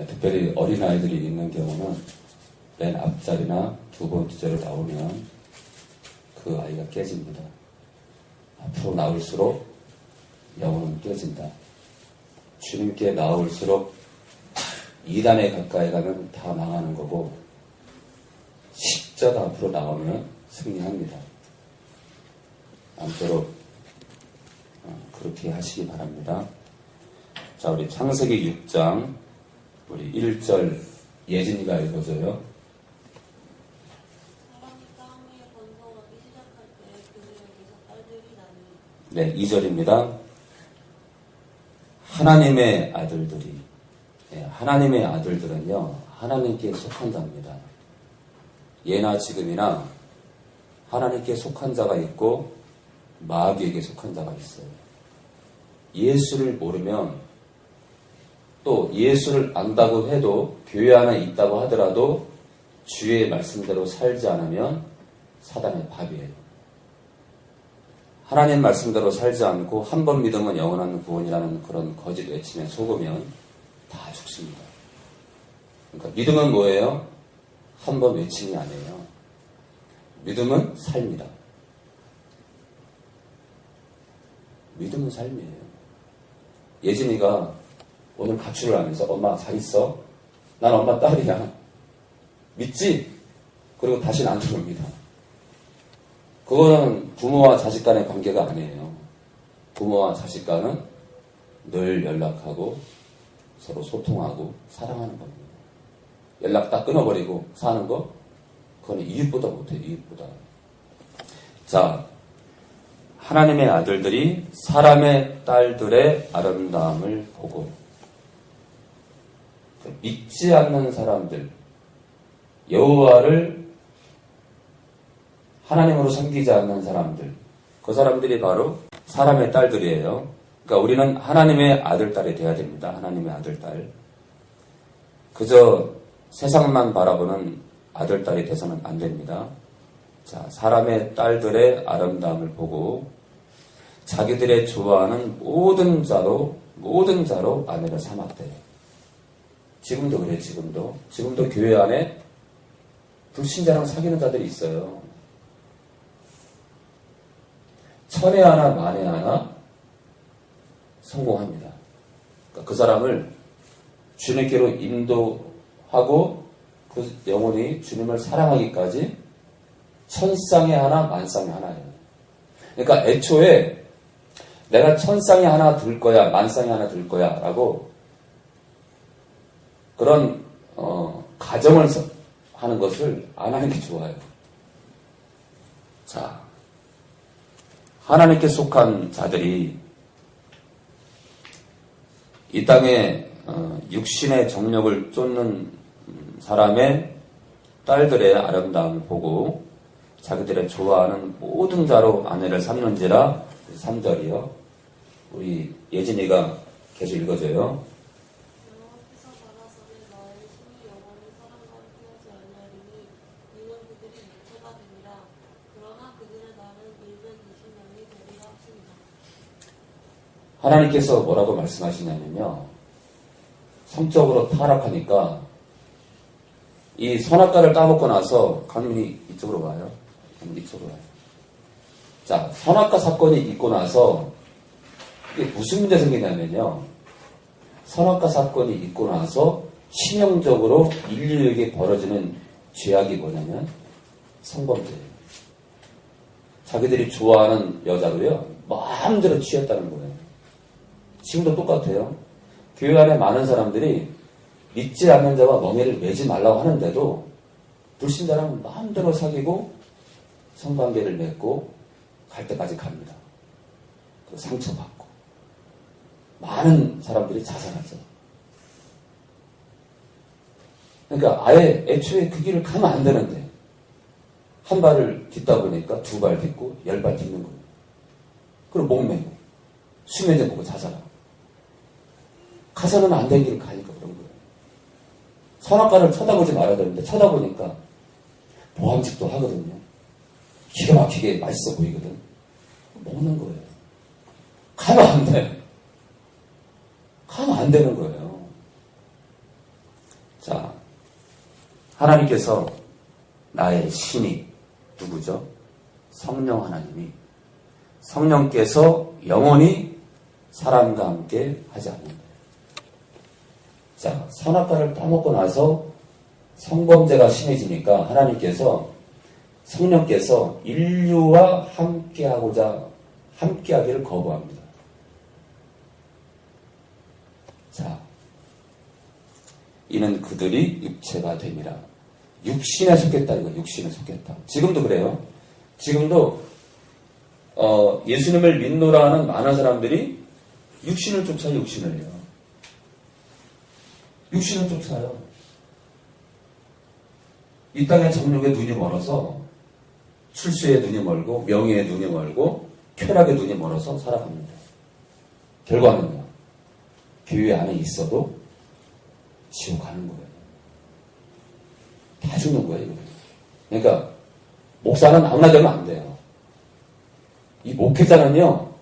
특별히 어린아이들이 있는 경우는 맨 앞자리나 두 번째 자리에 나오면 그 아이가 깨집니다. 앞으로 나올수록 영혼은 깨진다. 주님께 나올수록 2단에 가까이 가면 다 망하는 거고 10자 앞으로 나오면 승리합니다. 아무쪼록 그렇게 하시기 바랍니다. 자, 우리 창세기 6장 우리 1절 예진이가 읽어줘요. 네, 2절입니다. 하나님의 아들들이, 하나님의 아들들은요, 하나님께 속한 자입니다. 예나 지금이나 하나님께 속한 자가 있고 마귀에게 속한 자가 있어요. 예수를 모르면 또 예수를 안다고 해도 교회 안에 있다고 하더라도 주의 말씀대로 살지 않으면 사단의 밥이에요. 하나님 말씀대로 살지 않고 한 번 믿으면 영원한 구원이라는 그런 거짓 외침에 속으면 다 죽습니다. 그러니까 믿음은 뭐예요? 한 번 외침이 아니에요. 믿음은 삶이다. 믿음은 삶이에요. 예진이가 오늘 가출을 하면서 엄마 잘 있어? 난 엄마 딸이야. 믿지? 그리고 다시는 안 들어옵니다. 그거는 부모와 자식 간의 관계가 아니에요. 부모와 자식 간은 늘 연락하고 서로 소통하고 사랑하는 겁니다. 연락 딱 끊어버리고 사는 거? 그건 이웃보다 못해요. 이웃보다. 자, 하나님의 아들들이 사람의 딸들의 아름다움을 보고 믿지 않는 사람들, 여호와를 하나님으로 섬기지 않는 사람들, 그 사람들이 바로 사람의 딸들이에요. 그러니까 우리는 하나님의 아들, 딸이 돼야 됩니다. 하나님의 아들, 딸. 그저 세상만 바라보는 아들, 딸이 돼서는 안 됩니다. 자, 사람의 딸들의 아름다움을 보고 자기들의 좋아하는 모든 자로 아내를 삼았대요. 지금도 그래요. 지금도 교회 안에 불신자랑 사귀는 자들이 있어요. 천에 하나 만에 하나 성공합니다. 그러니까 그 사람을 주님께로 인도하고 그 영혼이 주님을 사랑하기까지 천쌍에 하나 만쌍에 하나예요. 그러니까 애초에 내가 천쌍에 하나 둘 거야 만쌍에 하나 둘 거야 라고 그런 가정을 하는 것을 안 하는 게 좋아요. 자, 하나님께 속한 자들이 이 땅에 육신의 정력을 쫓는 사람의 딸들의 아름다움을 보고 자기들의 좋아하는 모든 자로 아내를 삼는지라. 3절이요. 우리 예진이가 계속 읽어줘요. 하나님께서 뭐라고 말씀하시냐면요. 성적으로 타락하니까 이 선악과를 따먹고 나서 강민이 이쪽으로 와요. 이쪽으로 와요. 자, 선악과 사건이 있고 나서 이게 무슨 문제 생기냐면요. 선악과 사건이 있고 나서 치명적으로 인류에게 벌어지는 죄악이 뭐냐면 성범죄예요. 자기들이 좋아하는 여자로요. 마음대로 취했다는 거예요. 지금도 똑같아요. 교회 안에 많은 사람들이 믿지 않는 자와 멍에를 매지 말라고 하는데도 불신자랑 마음대로 사귀고 성관계를 맺고 갈 때까지 갑니다. 그 상처받고 많은 사람들이 자살하죠. 그러니까 아예 애초에 그 길을 가면 안 되는데 한 발을 딛다 보니까 두 발 딛고 10발 딛는 거예요. 그리고 목매고 수면제 보고 자살하고 가서는 안 된 길을 가니까 그런 거예요. 선악과를 쳐다보지 말아야 되는데 쳐다보니까 보암직도 하거든요. 기가 막히게 맛있어 보이거든. 먹는 거예요. 가면 안 돼. 가면 안 되는 거예요. 자, 하나님께서 나의 신이 누구죠? 성령 하나님이, 성령께서 영원히 사람과 함께 하지 않는다. 자, 선악과를 따먹고 나서 성범죄가 심해지니까 하나님께서, 성령께서 인류와 함께하기를 거부합니다. 자, 이는 그들이 육체가 됨이라. 육신에 속했다, 이거. 육신에 속했다. 지금도 그래요. 지금도 예수님을 믿노라 하는 많은 사람들이 육신을 쫓아요. 육신을요. 육신을 쫓아요. 이 땅의 정욕에 눈이 멀어서, 출세에 눈이 멀고, 명예에 눈이 멀고, 쾌락에 눈이 멀어서 살아갑니다. 결과는요, 교회 안에 있어도 지옥 가는 거예요. 다 죽는 거예요, 이거. 그러니까 목사는 아무나 되면 안 돼요. 이 목회자는요,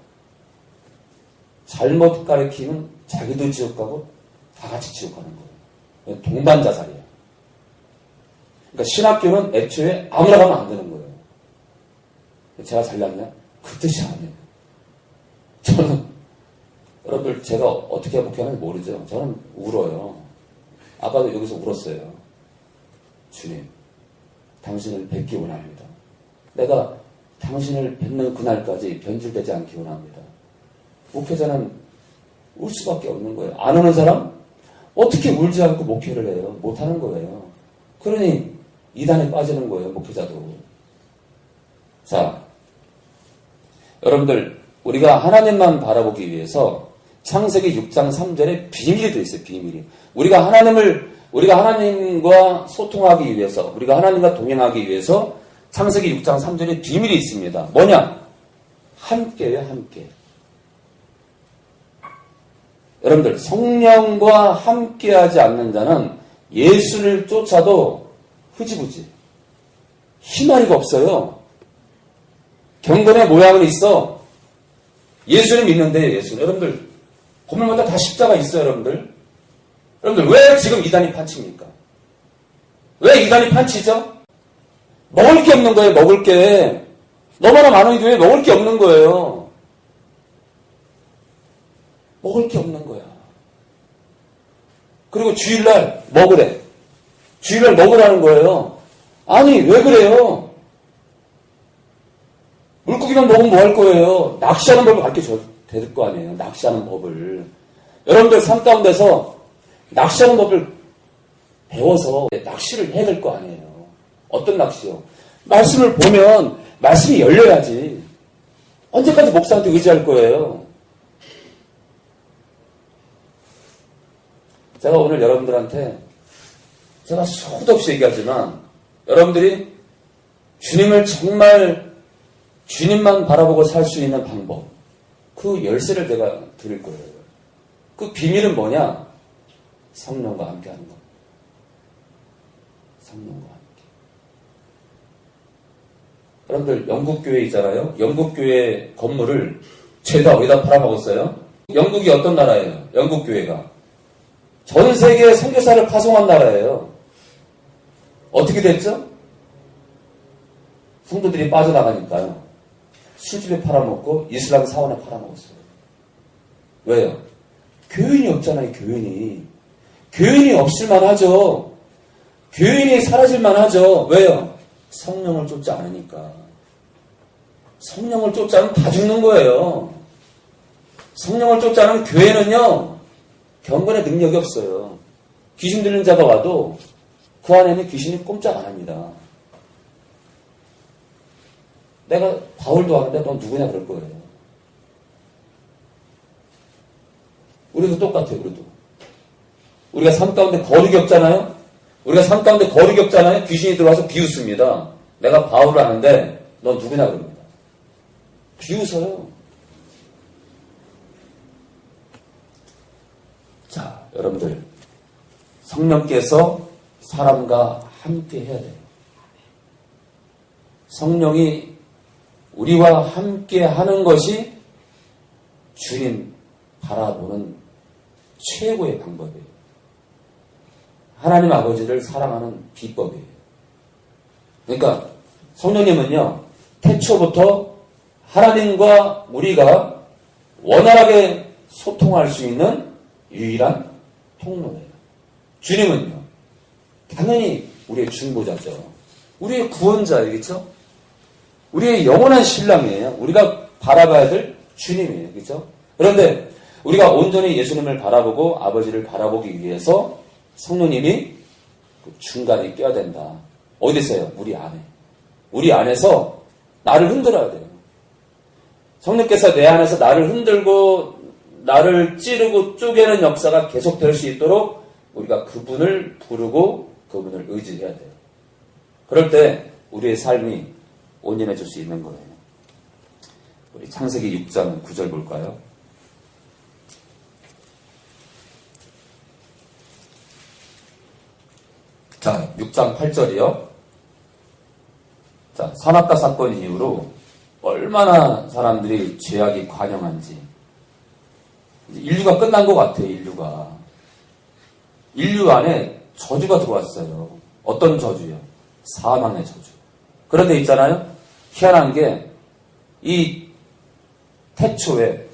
잘못 가르치면 자기도 지옥 가고 다 같이 지옥 가는 거예요. 동반자살이에요. 그러니까 신학교는 애초에 아무나 가면 안 되는 거예요. 제가 잘났냐? 그 뜻이 아니에요. 저는, 여러분들 제가 어떻게 목회하는지 모르죠. 저는 울어요. 아까도 여기서 울었어요. 주님, 당신을 뵙기 원합니다. 내가 당신을 뵙는 그날까지 변질되지 않기 원합니다. 목회자는 울 수밖에 없는 거예요. 안 오는 사람? 어떻게 울지 않고 목회를 해요? 못하는 거예요. 그러니 이단에 빠지는 거예요, 목회자도. 자, 여러분들, 우리가 하나님만 바라보기 위해서 창세기 6장 3절에 비밀이 돼 있어요, 비밀이. 우리가 하나님과 소통하기 위해서, 우리가 하나님과 동행하기 위해서 창세기 6장 3절에 비밀이 있습니다. 뭐냐? 함께예요, 함께. 여러분들, 성령과 함께하지 않는 자는 예수를 쫓아도 흐지부지. 희마리가 없어요. 경건의 모양은 있어. 예수는 믿는데, 예수는. 여러분들, 건물마다 다 십자가 있어요, 여러분들. 여러분들, 왜 지금 이단이 판칩니까? 왜 이단이 판치죠? 먹을 게 없는 거예요, 먹을 게. 너무나 많은 교회에 먹을 게 없는 거예요. 먹을 게 없는 거야. 그리고 주일날 먹으래. 주일날 먹으라는 거예요. 아니, 왜 그래요? 물고기만 먹으면 뭐 할 거예요? 낚시하는 법을 가르쳐 줘야 될 거 아니에요. 낚시하는 법을. 여러분들 삶 가운데서 낚시하는 법을 배워서 낚시를 해야 될 거 아니에요. 어떤 낚시요? 말씀을 보면 말씀이 열려야지. 언제까지 목사한테 의지할 거예요? 제가 오늘 여러분들한테 제가 수도 없이 얘기하지만 여러분들이 주님을 정말 주님만 바라보고 살 수 있는 방법, 그 열쇠를 제가 드릴 거예요. 그 비밀은 뭐냐? 성령과 함께 하는 것. 성령과 함께. 여러분들 영국교회 있잖아요. 영국교회 건물을 죄다 어디다 팔아먹었어요? 영국이 어떤 나라예요? 영국교회가 전 세계에 선교사를 파송한 나라예요. 어떻게 됐죠? 성도들이 빠져나가니까요. 술집에 팔아먹고 이슬람 사원에 팔아먹었어요. 왜요? 교인이 없잖아요. 교인이. 교인이 없을만 하죠. 교인이 사라질만 하죠. 왜요? 성령을 쫓지 않으니까. 성령을 쫓지 않으면 다 죽는 거예요. 성령을 쫓지 않으면 교회는요, 경건의 능력이 없어요. 귀신 들린 자가 와도 그 안에는 귀신이 꼼짝 안 합니다. 내가 바울도 하는데 넌 누구냐 그럴 거예요. 우리도 똑같아요. 우리가 삶 가운데 거룩이 없잖아요. 귀신이 들어와서 비웃습니다. 내가 바울을 하는데 넌 누구냐 그럽니다. 비웃어요. 자, 여러분들, 성령께서 사람과 함께 해야 돼요. 성령이 우리와 함께 하는 것이 주님 바라보는 최고의 방법이에요. 하나님 아버지를 사랑하는 비법이에요. 그러니까 성령님은요, 태초부터 하나님과 우리가 원활하게 소통할 수 있는 유일한 통로예요. 주님은요, 당연히 우리의 중보자죠. 우리의 구원자이겠죠? 우리의 영원한 신랑이에요. 우리가 바라봐야 될 주님이에요. 그렇죠? 그런데 우리가 온전히 예수님을 바라보고 아버지를 바라보기 위해서 성령님이 그 중간에 껴야 된다. 어디 있어요? 우리 안에. 우리 안에서 나를 흔들어야 돼요. 성령께서 내 안에서 나를 흔들고 나를 찌르고 쪼개는 역사가 계속될 수 있도록 우리가 그분을 부르고 그분을 의지해야 돼요. 그럴 때 우리의 삶이 온전해질 수 있는 거예요. 우리 창세기 6장 9절 볼까요? 자, 6장 8절이요. 자, 선악과 사건 이후로 얼마나 사람들이 죄악이 관영한지. 인류가 끝난 것 같아요, 인류가. 인류 안에 저주가 들어왔어요. 어떤 저주요? 사망의 저주. 그런데 있잖아요? 희한한 게, 이 태초에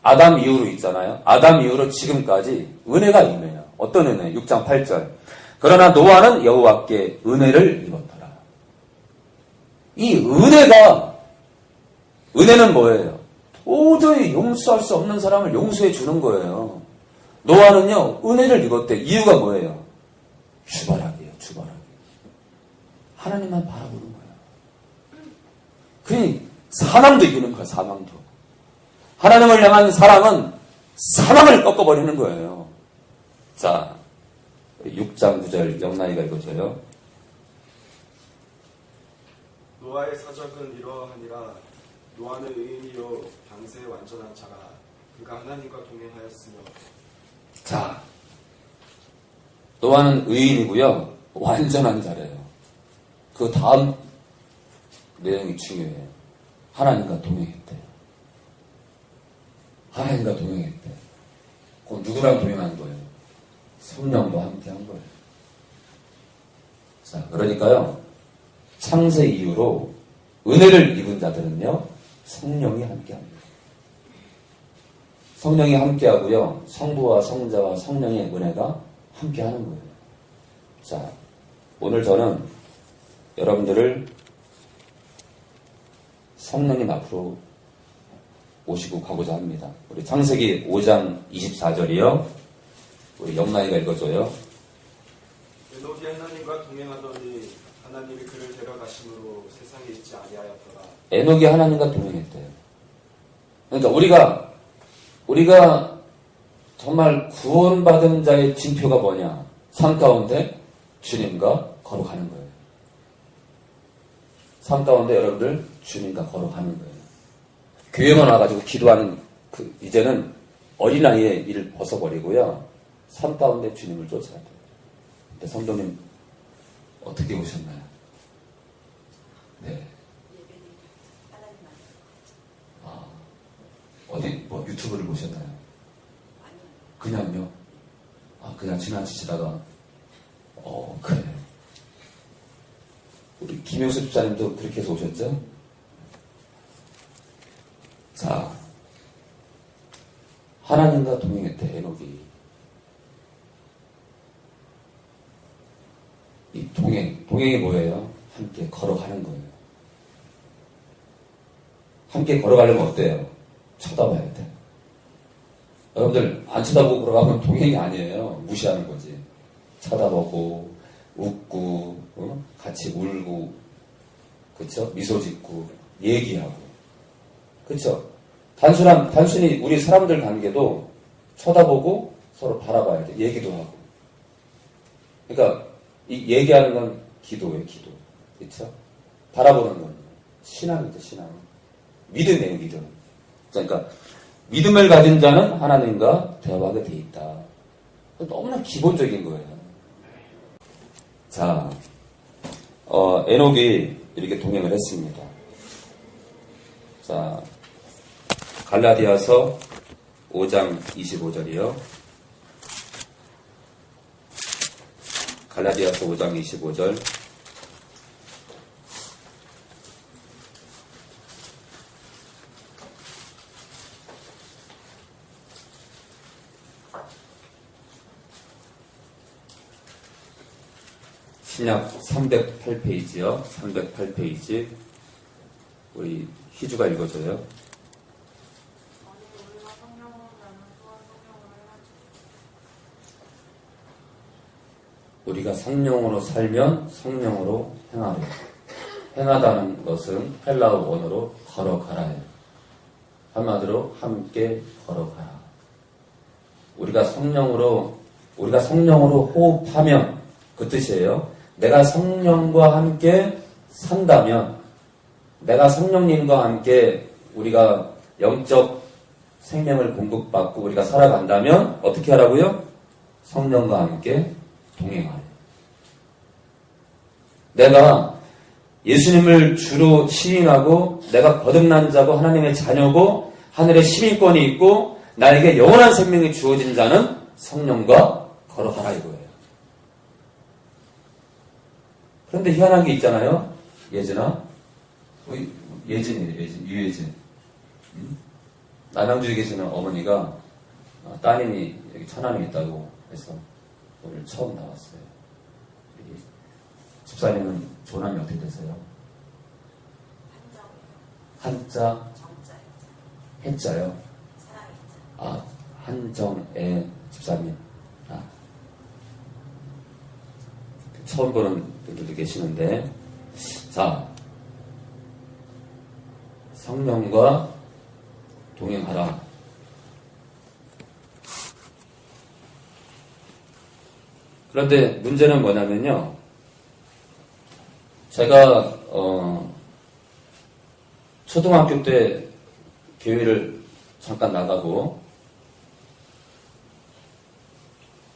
아담 이후로 있잖아요. 아담 이후로 지금까지 은혜가 임해요. 어떤 은혜? 6장 8절. 그러나 노아는 여호와께 은혜를 입었더라. 이 은혜는 뭐예요? 도저히 용서할 수 없는 사람을 용서해 주는 거예요. 노아는요, 은혜를 입었대. 이유가 뭐예요? 주바라기예요, 주바라기. 하나님만 바라보는 거예요. 그러니 사망도 이기는 거예요, 사망도. 하나님을 향한 사랑은 사망을 꺾어버리는 거예요. 자, 6장 9절 영나이가 읽어줘요. 노아의 사적은 이러하니라. 노아는 의인이요 방세에 완전한 자라. 그가 하나님과 동행하였으며. 자, 노아는 의인이고요 완전한 자래요. 그 다음 내용이 중요해요. 하나님과 동행했대요. 하나님과 동행했대요. 그럼 누구랑 동행한 거예요? 성령과 함께 한 거예요. 자, 그러니까요, 창세 이후로 은혜를 입은 자들은요, 성령이 함께 합니다. 성령이 함께 하고요, 성부와 성자와 성령의 은혜가 함께 하는 거예요. 자, 오늘 저는 여러분들을 성령님 앞으로 모시고 가고자 합니다. 우리 창세기 5장 24절이요. 우리 영나이가 읽어줘요. 에녹이 하나님과 동행하더니 하나님이 그를 데려가심으로 세상에 있지 아니하였더라. 에녹이 하나님과 동행했대요. 그러니까 우리가 정말 구원받은 자의 징표가 뭐냐? 삶 가운데 주님과 걸어가는 거예요. 삶 가운데 여러분들 주님과 걸어가는 거예요. 교회만 와가지고 기도하는 이제는 어린아이의 일을 벗어버리고요. 삶 가운데 주님을 쫓아야 돼요. 근데 성도님 어떻게 오셨나요? 네. 어디 유튜브를 보셨나요? 그냥요? 그냥 지나치시다가 그래. 우리 김용수 집사님도 그렇게 해서 오셨죠? 자, 하나님과 동행했대, 에녹이. 이 동행이 뭐예요? 함께 걸어가는 거예요. 함께 걸어가려면 어때요? 쳐다봐야 돼. 여러분들 안 쳐다보고 걸어가면 동행이 아니에요. 무시하는 거지. 쳐다보고 웃고 같이 울고, 그쵸? 미소 짓고 얘기하고, 그쵸? 단순히 우리 사람들 관계도 쳐다보고 서로 바라봐야 돼. 얘기도 하고. 그러니까 이 얘기하는 건 기도예요, 기도. 그쵸? 바라보는 건 신앙이죠, 신앙. 믿음이에요, 믿음. 그러니까 믿음을 가진 자는 하나님과 대화하게 돼 있다. 너무나 기본적인 거예요. 자, 에녹이 이렇게 동행을 했습니다. 자, 갈라디아서 5장 25절이요. 갈라디아서 5장 25절. 신약 308페이지요. 308페이지. 우리 희주가 읽어줘요. 우리가 성령으로 살면 성령으로 행하려. 행하다는 것은 헬라어 원어로 걸어가라예요. 한마디로 함께 걸어가라. 우리가 성령으로 호흡하면 그 뜻이에요. 내가 성령과 함께 산다면, 내가 성령님과 함께 우리가 영적 생명을 공급받고 우리가 살아간다면 어떻게 하라고요? 성령과 함께 동행하래. 내가 예수님을 주로 시인하고 내가 거듭난 자고 하나님의 자녀고 하늘의 시민권이 있고 나에게 영원한 생명이 주어진 자는 성령과 걸어가라 이거예요. 그런데 희한한 게 있잖아요. 예진아. 예진이래, 유예진. 남양주에 계시는 어머니가 따님이 여기 천안에 있다고 해서 오늘 처음 나왔어요. 집사님은 조남이 어떻게 되세요? 한자, 해자요. 한정애 집사님. 처음 보는 분들도 계시는데, 자, 성령과 동행하라. 그런데 문제는 뭐냐면요. 제가 초등학교 때 교회를 잠깐 나가고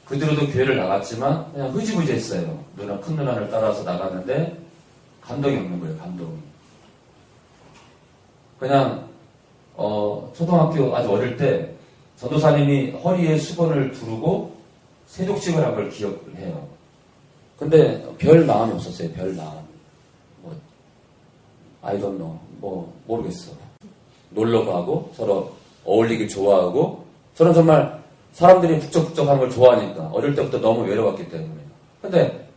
그 뒤로도 교회를 나갔지만 그냥 흐지부지 했어요. 큰 누나를 따라서 나갔는데 감동이 없는 거예요. 감동이. 그냥 초등학교 아주 어릴 때 전도사님이 허리에 수건을 두르고 세독식을 한 걸 기억을 해요. 근데 별 마음이 없었어요. 별 마음. I don't know. 모르겠어. 놀러 가고 서로 어울리길 좋아하고 저는 정말 사람들이 북적북적한 걸 좋아하니까 어릴 때부터 너무 외로웠기 때문에. 근데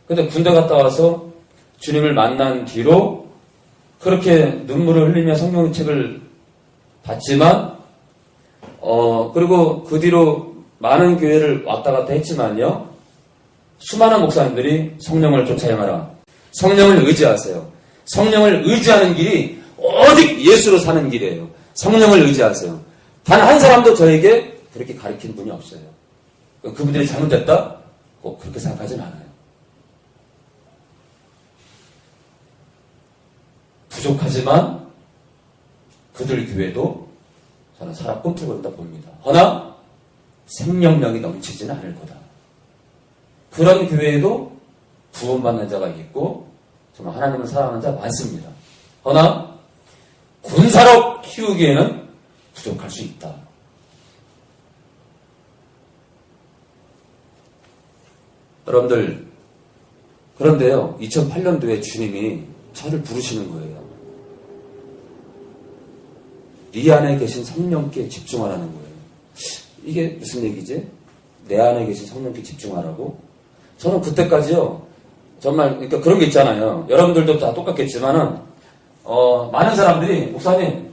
근데 군대 갔다 와서 주님을 만난 뒤로 그렇게 눈물을 흘리며 성경 책을 봤지만 그리고 그 뒤로 많은 교회를 왔다 갔다 했지만요. 수많은 목사님들이 성령을 쫓아 행하라. 성령을 의지하세요. 성령을 의지하는 길이 오직 예수로 사는 길이에요. 성령을 의지하세요. 단 한 사람도 저에게 그렇게 가르친 분이 없어요. 그분들이 잘못됐다? 꼭 그렇게 생각하진 않아요. 부족하지만 그들 교회도 저는 살아 꿈틀거린다 봅니다. 허나 생명력이 넘치지는 않을 거다. 그런 교회에도 구원받는 자가 있고 정말 하나님을 사랑하는 자 많습니다. 허나 군사력 키우기에는 부족할 수 있다. 여러분들, 그런데요, 2008년도에 주님이 저를 부르시는 거예요. 네 안에 계신 성령께 집중하라는 거예요. 이게 무슨 얘기지? 내 안에 계신 성령께 집중하라고? 저는 그때까지요, 정말, 그러니까 그런 게 있잖아요. 여러분들도 다 똑같겠지만은, 많은 사람들이, 목사님,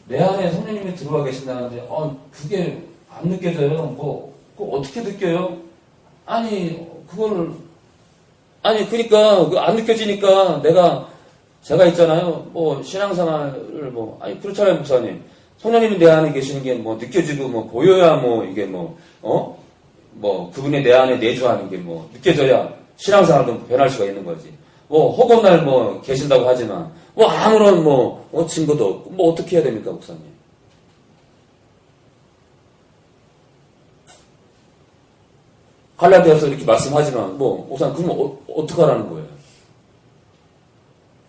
내 안에 성령님이 들어와 계신다는데, 그게 안 느껴져요. 그거 어떻게 느껴요? 그러니까, 안 느껴지니까 제가 있잖아요. 신앙생활을 그렇잖아요, 목사님. 성령님이 내 안에 계시는 게 느껴지고, 보여야 이게 그분이 내 안에 내주하는 게 느껴져야 신앙생활도 변할 수가 있는 거지. 허구날 계신다고 하지만, 아무런 증거도 없고, 어떻게 해야 됩니까, 목사님? 갈라디아서 이렇게 말씀하지만, 목사님, 그러면 어떻게 하라는 거예요?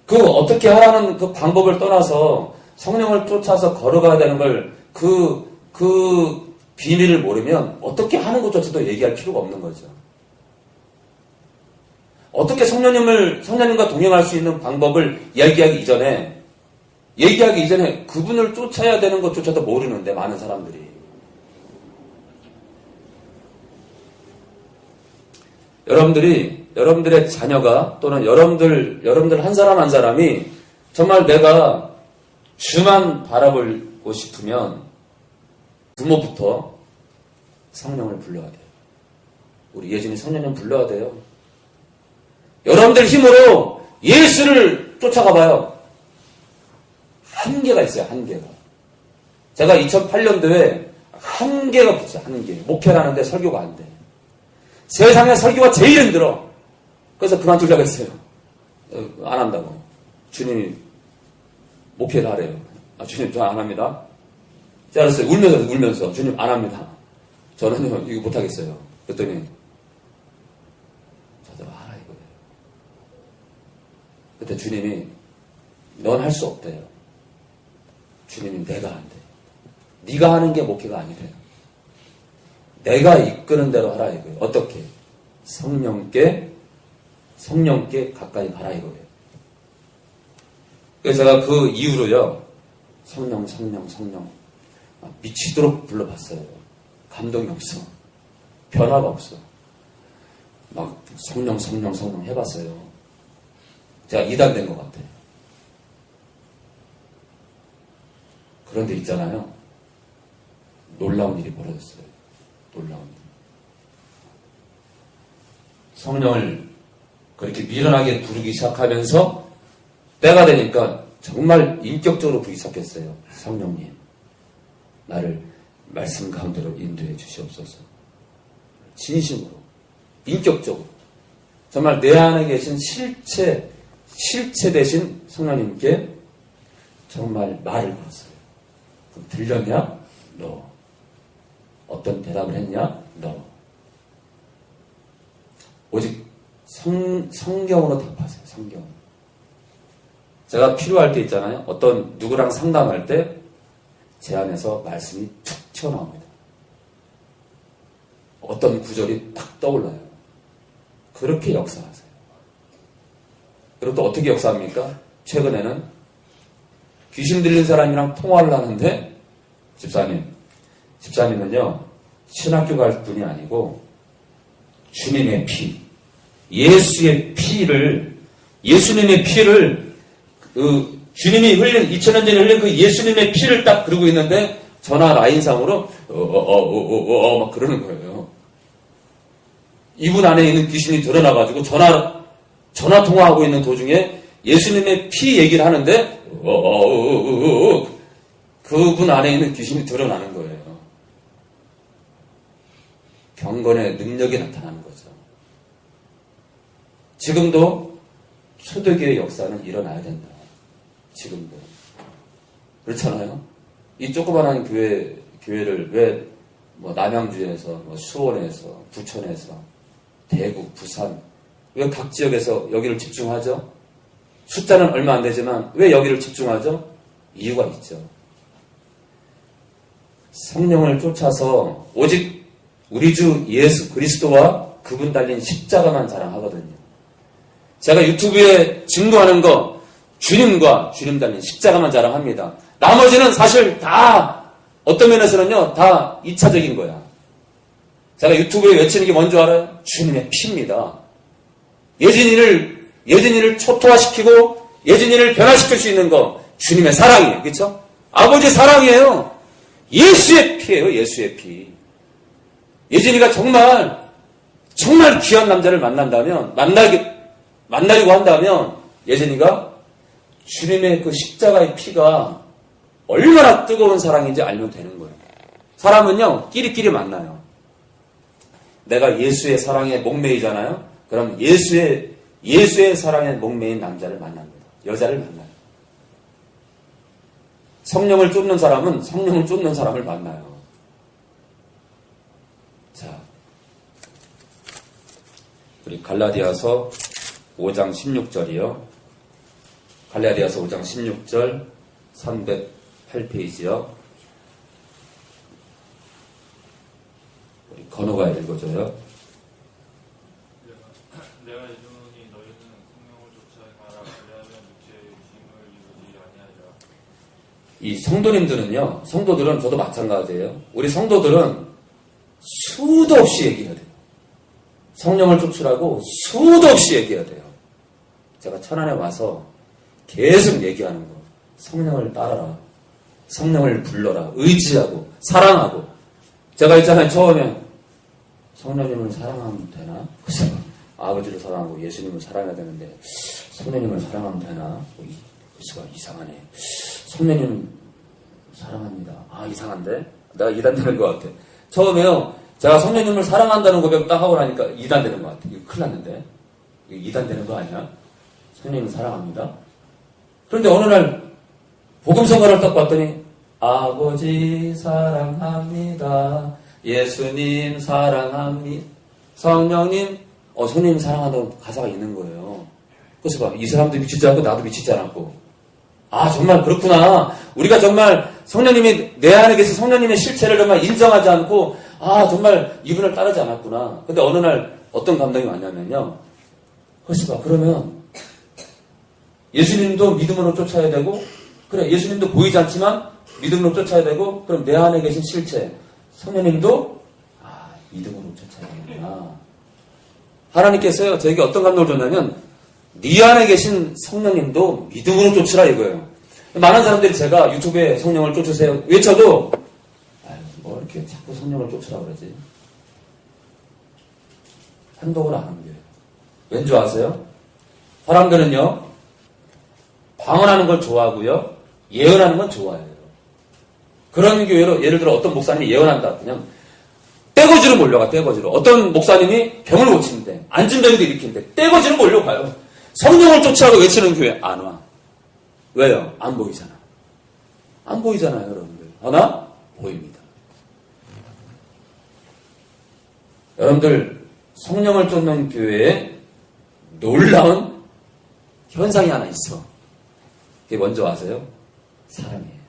그 어떻게 하라는 그 방법을 떠나서 성령을 쫓아서 걸어가야 되는 걸 그 비밀을 모르면 어떻게 하는 것조차도 얘기할 필요가 없는 거죠. 어떻게 성령님과 동행할 수 있는 방법을 얘기하기 이전에 그분을 쫓아야 되는 것조차도 모르는데, 많은 사람들이. 여러분들의 자녀가 또는 여러분들 한 사람 한 사람이 정말 내가 주만 바라보고 싶으면 부모부터 성령을 불러야 돼요. 우리 예준이 성령님 불러야 돼요. 여러분들 힘으로 예수를 쫓아가 봐요. 한계가 있어요, 한계가. 제가 2008년도에 한계가 붙어요, 한계. 목회를 하는데 설교가 안 돼. 세상에 설교가 제일 힘들어. 그래서 그만두려고 했어요. 안 한다고. 주님이 목회를 하래요. 주님, 저 안 합니다. 자, 알았어요. 울면서. 주님, 안 합니다. 저는요, 이거 못하겠어요. 그랬더니, 저도 하라 이거예요. 그때 주님이, 넌 할 수 없대요. 주님이 내가 한대. 네가 하는 게 목회가 아니래요. 내가 이끄는 대로 하라 이거예요. 어떻게? 성령께 가까이 가라 이거예요. 그래서 제가 그 이후로요, 성령 미치도록 불러봤어요. 감동이 없어. 변화가 없어. 막 성령 해봤어요. 제가 이단된 것 같아요. 그런데 있잖아요, 놀라운 일이 벌어졌어요. 놀라운 일. 성령을 그렇게 미련하게 부르기 시작하면서 때가 되니까 정말 인격적으로 부르기 시작했어요. 성령님, 나를 말씀 가운데로 인도해 주시옵소서. 진심으로, 인격적으로. 정말 내 안에 계신 실체 대신 성령님께 정말 말을 걸었어요. 그럼 들렸냐? 너. 어떤 대답을 했냐? 너. 오직 성경으로 답하세요. 성경. 제가 필요할 때 있잖아요. 어떤 누구랑 상담할 때 제 안에서 말씀이 툭 튀어나옵니다. 어떤 구절이 딱 떠올라요. 그렇게 역사하세요. 그리고 또 어떻게 역사합니까? 최근에는 귀신 들린 사람이랑 통화를 하는데, 집사님은요, 신학교 갈 분이 아니고 주님의 피, 예수님의 피를 주님이 흘린 2000년 전에 흘린 그 예수님의 피를 딱 그러고 있는데 전화 라인상으로 막 그러는 거예요. 이분 안에 있는 귀신이 드러나가지고 전화 통화하고 있는 도중에 예수님의 피 얘기를 하는데 그분 안에 있는 귀신이 드러나는 거예요. 경건의 능력이 나타나는 거죠. 지금도 초대교회 역사는 일어나야 된다. 지금도. 그렇잖아요? 이 조그만한 교회를 왜 남양주에서, 수원에서, 부천에서, 대구, 부산, 왜 각 지역에서 여기를 집중하죠? 숫자는 얼마 안 되지만 왜 여기를 집중하죠? 이유가 있죠. 성령을 쫓아서 오직 우리 주 예수 그리스도와 그분 달린 십자가만 자랑하거든요. 제가 유튜브에 증거하는 거 주님과 주님 달린 십자가만 자랑합니다. 나머지는 사실 다 어떤 면에서는요, 다 2차적인 거야. 제가 유튜브에 외치는 게 뭔지 알아요? 주님의 피입니다. 예진이를 초토화시키고 예진이를 변화시킬 수 있는 거 주님의 사랑이에요. 그렇죠? 아버지 사랑이에요. 예수의 피예요. 예수의 피. 예진이가 정말 귀한 남자를 만나려고 한다면 예진이가 주님의 그 십자가의 피가 얼마나 뜨거운 사랑인지 알면 되는 거예요. 사람은요, 끼리끼리 만나요. 내가 예수의 사랑에 목매이잖아요? 그럼 예수의 사랑에 목매인 남자를 만납니다. 여자를 만나요. 성령을 쫓는 사람은 성령을 쫓는 사람을 만나요. 자, 우리 갈라디아서 5장 16절이요. 갈라디아서 5장 16절 308페이지요. 우리 건호가 읽어줘요. 내가 여전히 이 성도님들은요, 성도들은 저도 마찬가지예요. 우리 성도들은 수도 없이 얘기해야 돼요. 성령을 쫓으라고 수도 없이 얘기해야 돼요. 제가 천안에 와서 계속 얘기하는 거. 성령을 따라라. 성령을 불러라. 의지하고 사랑하고. 제가 있잖아요. 처음에 성령님을 사랑하면 되나? 그래서 아버지를 사랑하고 예수님을 사랑해야 되는데 성령님을 사랑하면 되나? 그래서 이상하네. 성령님 사랑합니다. 아, 이상한데? 내가 이단되는 것 같아. 처음에요. 제가 성령님을 사랑한다는 고백 딱 하고 나니까 이단되는 것 같아. 이거 큰일 났는데? 이거 이단되는 거 아니야? 성령님을 사랑합니다. 그런데 어느 날 복음성가를 딱 봤더니 아버지 사랑합니다. 예수님 사랑합니다. 성령님, 성령님 사랑한다는 가사가 있는 거예요. 그래서 봐, 이 사람도 미치지 않고 나도 미치지 않았고. 아, 정말 그렇구나. 우리가 정말 성령님이 내 안에 계신 성령님의 실체를 정말 인정하지 않고, 아, 정말 이분을 따르지 않았구나. 근데 어느 날 어떤 감동이 왔냐면요. 그래서 봐, 그러면 예수님도 믿음으로 쫓아야 되고, 그래, 예수님도 보이지 않지만 믿음으로 쫓아야 되고, 그럼 내 안에 계신 실체, 성령님도, 믿음으로 쫓아야 되는구나. 하나님께서요, 저에게 어떤 감동을 줬냐면, 네 안에 계신 성령님도 믿음으로 쫓으라 이거예요. 많은 사람들이 제가 유튜브에 성령을 쫓으세요 외쳐도, 뭐 이렇게 자꾸 성령을 쫓으라 그러지. 행동을 안 하는 거예요. 왠지 아세요? 사람들은요, 방언하는 걸 좋아하고요, 예언하는 건 좋아해요. 그런 교회로 예를 들어 어떤 목사님이 예언한다. 그냥 떼거지로 몰려가, 떼거지로. 어떤 목사님이 병을 고치는데, 안진병도 일으키는데, 떼거지로 몰려가요. 성령을 쫓아가고 외치는 교회 안 와. 왜요? 안 보이잖아. 안 보이잖아요, 여러분들. 하나? 보입니다. 여러분들, 성령을 쫓는 교회에 놀라운 현상이 하나 있어. 그게 뭔지 아세요? 사랑이에요.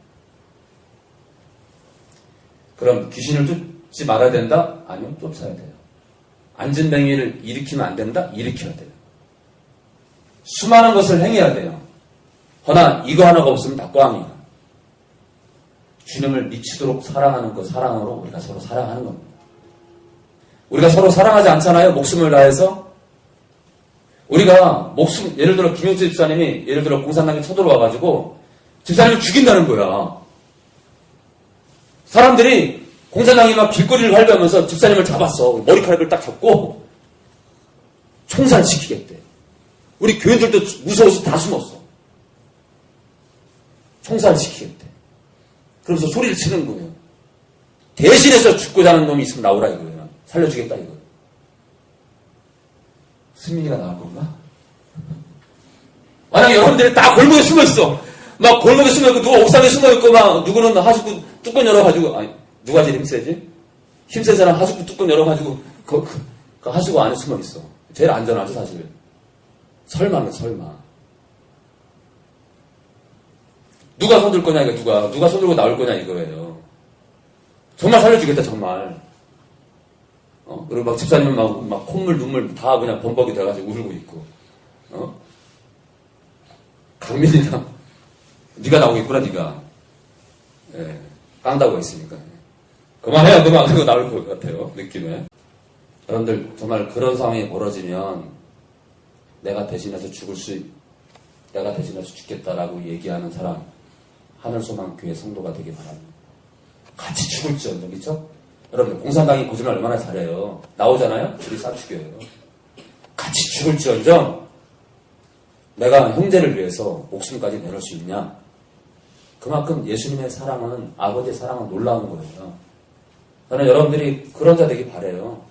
그럼 귀신을 쫓지 말아야 된다? 아니요, 쫓아야 돼요. 안진뱅이를 일으키면 안 된다? 일으켜야 돼요. 수많은 것을 행해야 돼요. 허나 이거 하나가 없으면 다 꽝이에요. 주님을 미치도록 사랑하는 그 사랑으로 우리가 서로 사랑하는 겁니다. 우리가 서로 사랑하지 않잖아요. 목숨을 다해서. 우리가 예를 들어 김용수 집사님이 예를 들어 공산당에 쳐들어와가지고 집사님을 죽인다는 거야. 사람들이 공산당이 막 길거리를 활보하면서 집사님을 잡았어. 머리카락을 딱 잡고 총살시키겠대. 우리 교인들도 무서워서 다 숨었어. 총살시키겠대. 그러면서 소리를 치는 거예요. 대신해서 죽고자 하는 놈이 있으면 나오라 이거예요. 살려주겠다 이거예요. 승민이가 나올 건가? 만약에 여러분들이 다 골목에 숨어있어. 막 골목에 숨어있고 누가 옥상에 숨어있고 막 누구는 하수구 뚜껑 열어가지고 누가 제일 힘세지? 힘센 사람 하수구 뚜껑 열어가지고 그 하수구 안에 숨어있어. 제일 안전하죠 사실. 설마. 누가 손들 거냐 이거 누가 손들고 나올 거냐 이거예요. 정말 살려주겠다 정말. 그리고 막 집사님은 막 콧물 눈물 다 그냥 범벅이 돼가지고 울고 있고. 강민이랑 네가 나오겠구나 네가. 예, 깡다고 했으니까. 그만해요 그만. 그거 나올 것 같아요 느낌에. 여러분들 정말 그런 상황이 벌어지면 내가 대신해서 죽겠다라고 얘기하는 사람 하늘소망교회 성도가 되기 바랍니다. 같이 죽을지언정, 그렇죠? 여러분 공산당이 거짓말 얼마나 잘해요. 나오잖아요? 우리 싹죽여요. 같이 죽을지언정 내가 형제를 위해서 목숨까지 내놓을 수 있냐? 그만큼 예수님의 사랑은, 아버지의 사랑은 놀라운 거예요. 저는 여러분들이 그런 자 되기 바라요.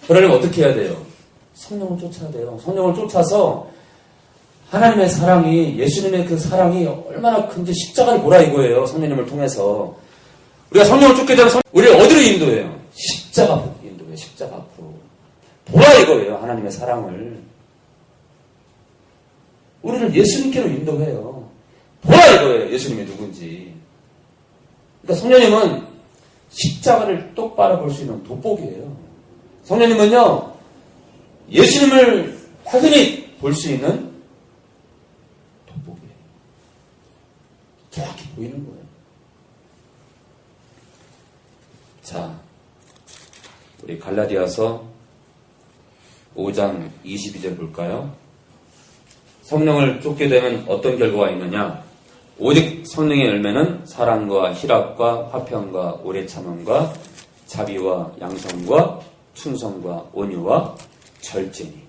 그러려면 어떻게 해야 돼요? 성령을 쫓아야 돼요. 성령을 쫓아서 하나님의 사랑이, 예수님의 그 사랑이 얼마나 큰지 십자가를 보라 이거예요. 성령님을 통해서. 우리가 성령을 쫓게 되면 우리를 어디로 인도해요? 십자가 앞으로 인도해요. 십자가 앞으로. 보라 이거예요. 하나님의 사랑을. 우리를 예수님께로 인도해요. 보라 이거예요. 예수님이 누군지. 그러니까 성령님은 십자가를 똑바로 볼 수 있는 돋보기예요. 성령님은요, 예수님을 확연히 볼 수 있는 돋보기예요. 정확히. 보이는 거예요. 자, 우리 갈라디아서 5장 22절 볼까요? 성령을 쫓게 되면 어떤 결과가 있느냐? 오직 성령의 열매는 사랑과 희락과 화평과 오래 참음과 자비와 양성과 충성과 온유와 절제니.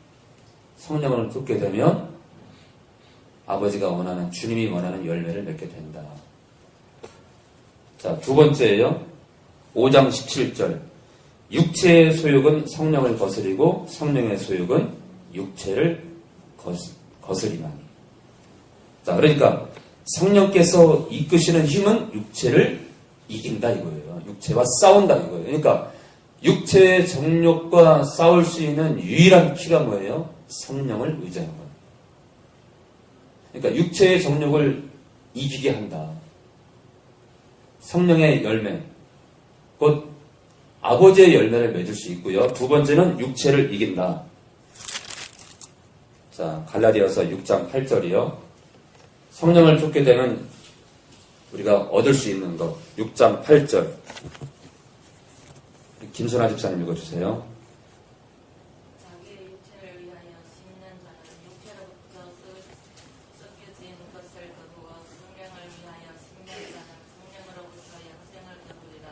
성령을 쫓게 되면 아버지가 원하는, 주님이 원하는 열매를 맺게 된다. 자, 두 번째예요. 5장 17절. 육체의 소욕은 성령을 거스리고 성령의 소욕은 육체를 거스리나니. 자, 그러니까 성령께서 이끄시는 힘은 육체를 이긴다 이거예요. 육체와 싸운다 이거예요. 그러니까 육체의 정욕과 싸울 수 있는 유일한 키가 뭐예요? 성령을 의지하는 거예요. 그러니까 육체의 정욕을 이기게 한다. 성령의 열매, 곧 아버지의 열매를 맺을 수 있고요. 두 번째는 육체를 이긴다. 자, 갈라디아서 6장 8절이요. 성령을 쫓게 되면 우리가 얻을 수 있는 것. 6장 8절. 김선아 집사님 읽어주세요. 자기의 육체를 위하여 심는 자는 육체로부터 썩겨진 것을 거두어 성령을 위하여 심는 자는 성령으로부터 영생을 거두리라.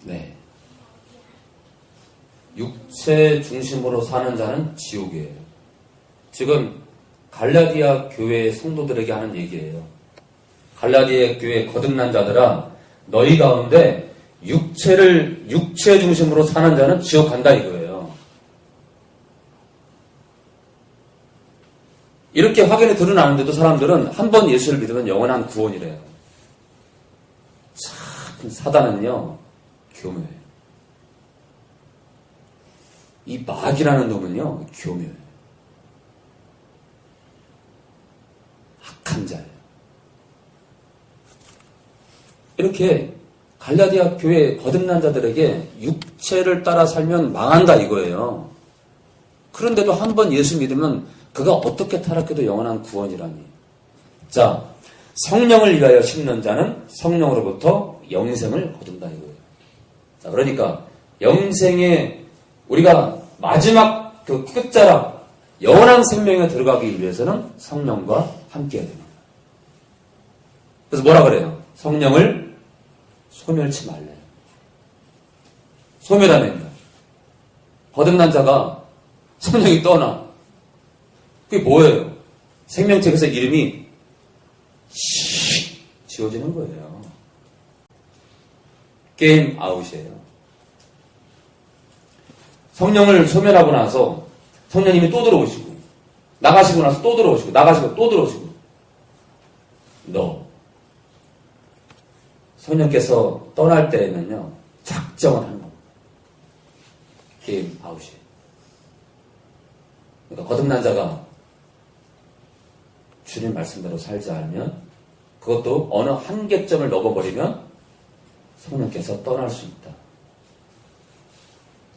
네. 육체 중심으로 사는 자는 지옥이에요. 지금 갈라디아 교회 성도들에게 하는 얘기예요. 갈라디아 교회 거듭난 자들아, 너희 가운데 육체 중심으로 사는 자는 지옥 간다 이거예요. 이렇게 확연히 드러나는데도 사람들은 한 번 예수를 믿으면 영원한 구원이래요. 참 사단은요 교묘해요. 이 마귀라는 놈은요 교묘해요. 악한 자예요. 이렇게 갈라디아 교회 거듭난 자들에게 육체를 따라 살면 망한다 이거예요. 그런데도 한 번 예수 믿으면 그가 어떻게 타락해도 영원한 구원이라니. 자, 성령을 위하여 심는 자는 성령으로부터 영생을 거둔다 이거예요. 자, 그러니까 영생에 우리가 마지막 그 끝자락 영원한 생명에 들어가기 위해서는 성령과 함께 해야 됩니다. 그래서 뭐라 그래요? 성령을 소멸치 말래. 소멸하면 거듭난 자가 성령이 떠나. 그게 뭐예요? 생명책에서 이름이 지워지는 거예요. 게임 아웃이에요. 성령을 소멸하고 나서 성령님이 또 들어오시고 나가시고 나서 또 들어오시고 나가시고 또 들어오시고 너 성령께서 떠날 때에는요 작정을 하는 겁니다. 게임 아웃이에요. 그러니까 거듭난 자가 주님 말씀대로 살지 않으면 그것도 어느 한계점을 넘어버리면 성령께서 떠날 수 있다.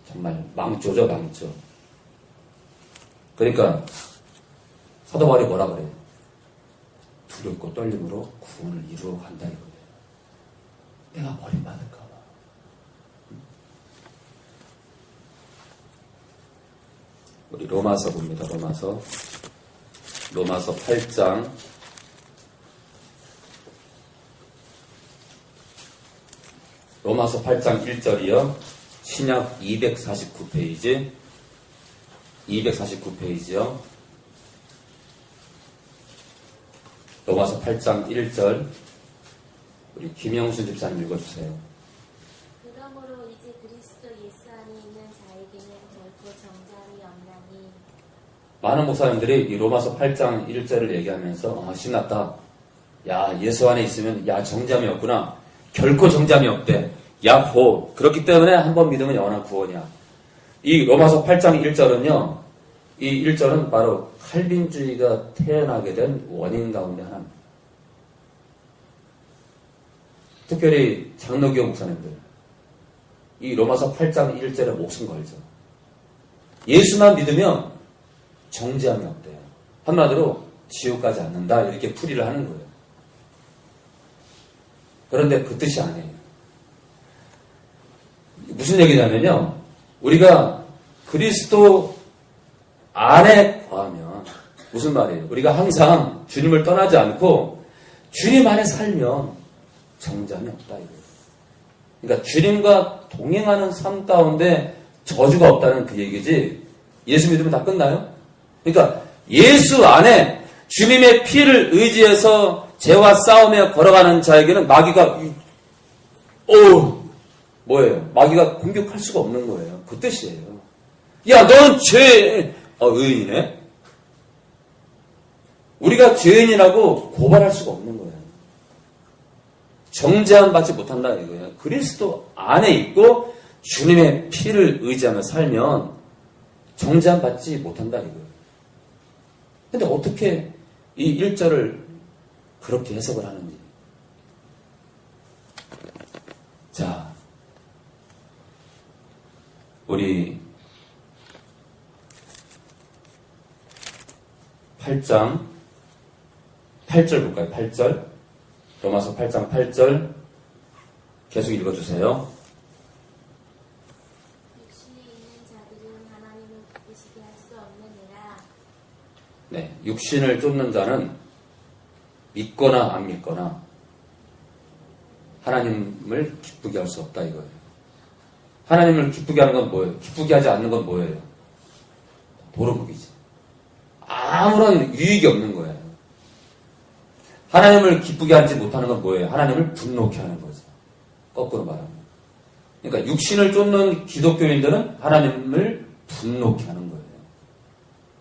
정말 망조죠, 망조. 그러니까 사도 바울이 뭐라 그래요? 두렵고 떨림으로 구원을 이루어 간다 이거예요. 내가 버림받을까 봐. 우리 로마서 봅니다. 로마서 8장 1절이요. 신약 249페이지. 249페이지요. 로마서 8장 1절. 우리 김영순 집사님 읽어주세요. 그러므로 이제 그리스도 예수 안에 있는 자에게는 결코 정죄함이 없나니. 많은 목사님들이 이 로마서 8장 1절을 얘기하면서 신났다. 야, 예수 안에 있으면 야, 정죄함이 없구나. 결코 정죄함이 없대. 야호. 그렇기 때문에 한 번 믿으면 영원한 구원이야. 이 로마서 8장 1절은요. 이 1절은 바로 칼빈주의가 태어나게 된 원인 가운데 하나입니다. 특별히 장로교 목사님들. 이 로마서 8장 1절에 목숨 걸죠. 예수만 믿으면 정죄함이 없대요. 한마디로 지옥 가지 않는다. 이렇게 풀이를 하는 거예요. 그런데 그 뜻이 아니에요. 무슨 얘기냐면요. 우리가 그리스도 안에 거하면 무슨 말이에요? 우리가 항상 주님을 떠나지 않고 주님 안에 살면 정잠이 없다 이거예요. 그러니까 주님과 동행하는 삶 가운데 저주가 없다는 그 얘기지. 예수 믿으면 다 끝나요? 그러니까 예수 안에 주님의 피를 의지해서 죄와 싸우며 걸어가는 자에게는 마귀가 뭐예요? 마귀가 공격할 수가 없는 거예요. 그 뜻이에요. 야, 너는 의인이네? 우리가 죄인이라고 고발할 수가 없는 거예요. 정죄함 받지 못한다 이거예요. 그리스도 안에 있고 주님의 피를 의지하며 살면 정죄함 받지 못한다 이거예요. 근데 어떻게 이 1절을 그렇게 해석을 하는지. 자, 우리 8장 8절 볼까요? 8절. 로마서 8장 8절 계속 읽어주세요. 육신에 있는 자들은 하나님을 기쁘시게 할 수 없느니라. 네, 육신을 쫓는 자는 믿거나 안 믿거나 하나님을 기쁘게 할 수 없다 이거예요. 하나님을 기쁘게 하는 건 뭐예요? 기쁘게 하지 않는 건 뭐예요? 도루묵이지. 아무런 유익이 없는 거예요. 하나님을 기쁘게 하지 못하는 건 뭐예요? 하나님을 분노케 하는 거죠. 거꾸로 말하면. 그러니까 육신을 쫓는 기독교인들은 하나님을 분노케 하는 거예요.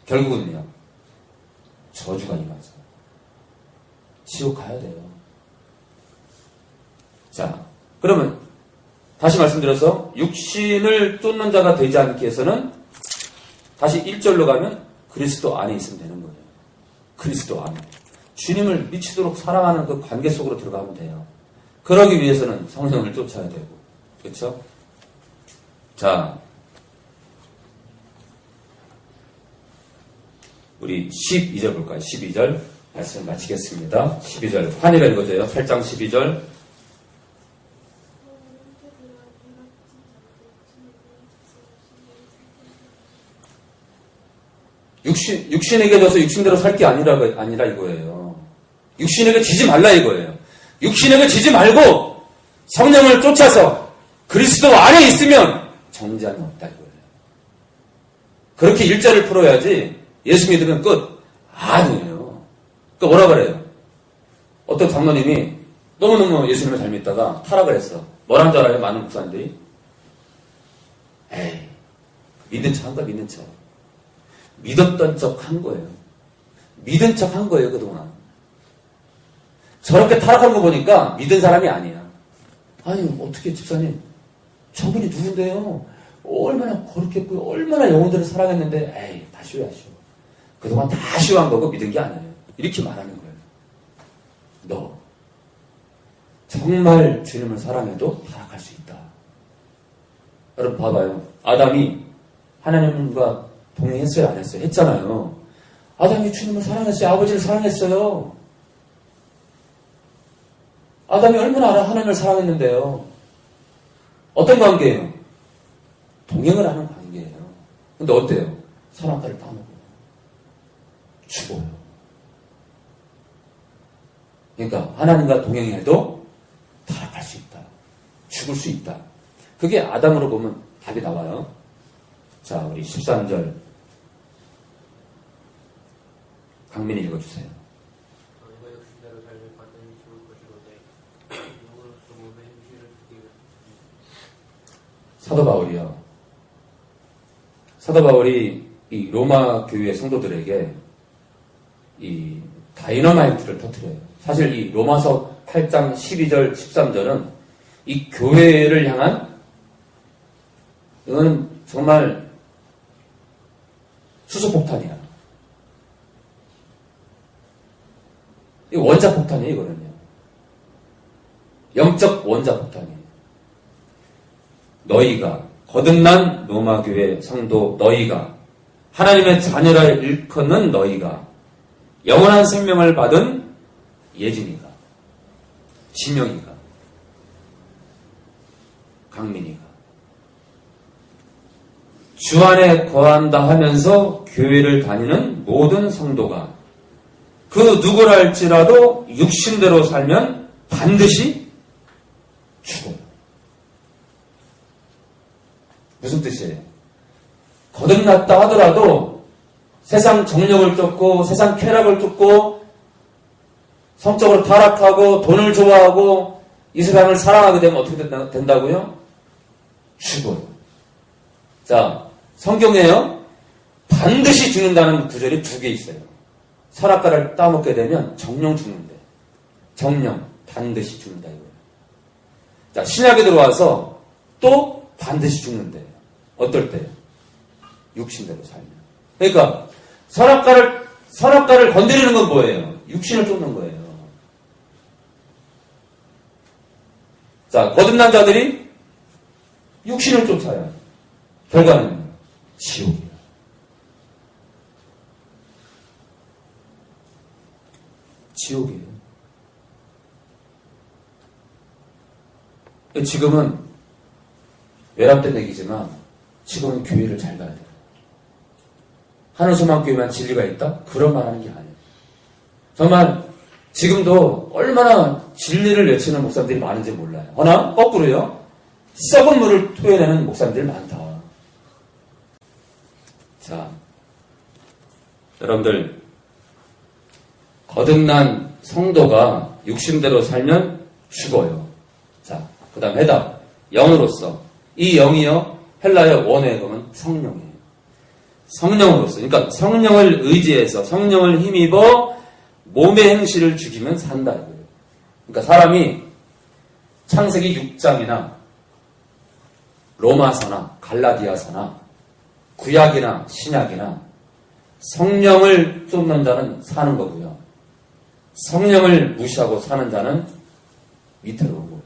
결국은요. 저주가 임하죠. 지옥 가야 돼요. 자, 그러면 다시 말씀드려서 육신을 쫓는 자가 되지 않기 위해서는 다시 1절로 가면 그리스도 안에 있으면 되는 거예요. 그리스도 안에. 주님을 미치도록 사랑하는 그 관계 속으로 들어가면 돼요. 그러기 위해서는 성령을 쫓아야 되고. 그렇죠? 자, 우리 12절 볼까요? 12절 말씀 마치겠습니다. 12절 환희가 읽어줘요. 8장 12절. 육신에게 져서 육신대로 살 게 아니라 이거예요. 육신에게 지지 말라 이거예요. 육신에게 지지 말고 성령을 쫓아서 그리스도 안에 있으면 정죄함이 없다 이거예요. 그렇게 일자를 풀어야지 예수 믿으면 끝. 아니에요. 그러니까 뭐라 그래요? 어떤 장로님이 너무너무 예수님을 잘 믿다가 타락을 했어. 뭐란 줄 알아요? 많은 목사님들이. 에이, 믿는 척 한다 믿는 척. 믿었던 척 한 거예요. 믿은 척 한 거예요, 그동안. 저렇게 타락한 거 보니까 믿은 사람이 아니야. 아니, 어떻게 집사님, 저분이 누군데요? 얼마나 거룩했고, 얼마나 영혼들을 사랑했는데, 에이, 다 쉬워야 쉬워. 그동안 다 쉬워한 거고 믿은 게 아니에요. 이렇게 말하는 거예요. 너, 정말 주님을 사랑해도 타락할 수 있다. 여러분, 봐봐요. 아담이 하나님과 동행했어요, 안 했어요? 했잖아요. 아담이 주님을 사랑했어요. 아버지를 사랑했어요. 아담이 얼마나 하나님을 사랑했는데요. 어떤 관계예요? 동행을 하는 관계예요. 근데 어때요? 선악과를 따먹어요. 죽어요. 그러니까 하나님과 동행해도 타락할 수 있다. 죽을 수 있다. 그게 아담으로 보면 답이 나와요. 자, 우리 13절 강민이 읽어주세요. 너희가 육신대로 살면 반드시 죽을 것이로되 영으로서 몸의 행실을 죽이게 사도 바울이요. 사도 바울이 이 로마 교회 성도들에게 이 다이너마이트를 터뜨려요. 사실 이 로마서 8장 12절 13절은 이 교회를 향한 이거는 정말 수소폭탄이야. 이 원자폭탄이에요, 이거는요. 영적 원자폭탄이에요. 너희가, 거듭난 로마교회 성도 너희가, 하나님의 자녀라 일컫는 너희가, 영원한 생명을 받은 예진이가, 진영이가, 강민이가. 주 안에 거한다 하면서 교회를 다니는 모든 성도가 그 누구랄지라도 육신대로 살면 반드시 죽어요. 무슨 뜻이에요? 거듭났다 하더라도 세상 정력을 쫓고 세상 쾌락을 쫓고 성적으로 타락하고 돈을 좋아하고 이 세상을 사랑하게 되면 어떻게 된다고요? 죽어요. 자, 성경에요. 반드시 죽는다는 구절이 2개 있어요. 선악과를 따먹게 되면 정령 죽는데. 정령 반드시 죽는다 이거예요. 자, 신약에 들어와서 또 반드시 죽는데. 어떨 때요? 육신대로 살면. 그러니까 선악과를 건드리는 건 뭐예요? 육신을 쫓는 거예요. 자, 거듭난 자들이 육신을 쫓아요. 결과는 지옥이에요. 지옥이에요. 지금은 외람된 얘기지만 지금은 교회를 잘 가야 돼요. 하늘소망교회만 진리가 있다? 그런 말 하는 게 아니에요. 정말 지금도 얼마나 진리를 외치는 목사님들이 많은지 몰라요. 허나 거꾸로요. 썩은 물을 토해내는 목사님들이 많다. 자, 여러분들 거듭난 성도가 육신대로 살면 죽어요. 자, 그 다음 해답. 영으로서. 이 영이요. 헬라어 원어에 보면 성령이에요. 성령으로서. 그러니까 성령을 의지해서 성령을 힘입어 몸의 행실을 죽이면 산다 이거예요. 그러니까 사람이 창세기 6장이나 로마서나 갈라디아서나 구약이나 신약이나 성령을 쫓는 자는 사는 거고요. 성령을 무시하고 사는 자는 위태로운 거예요.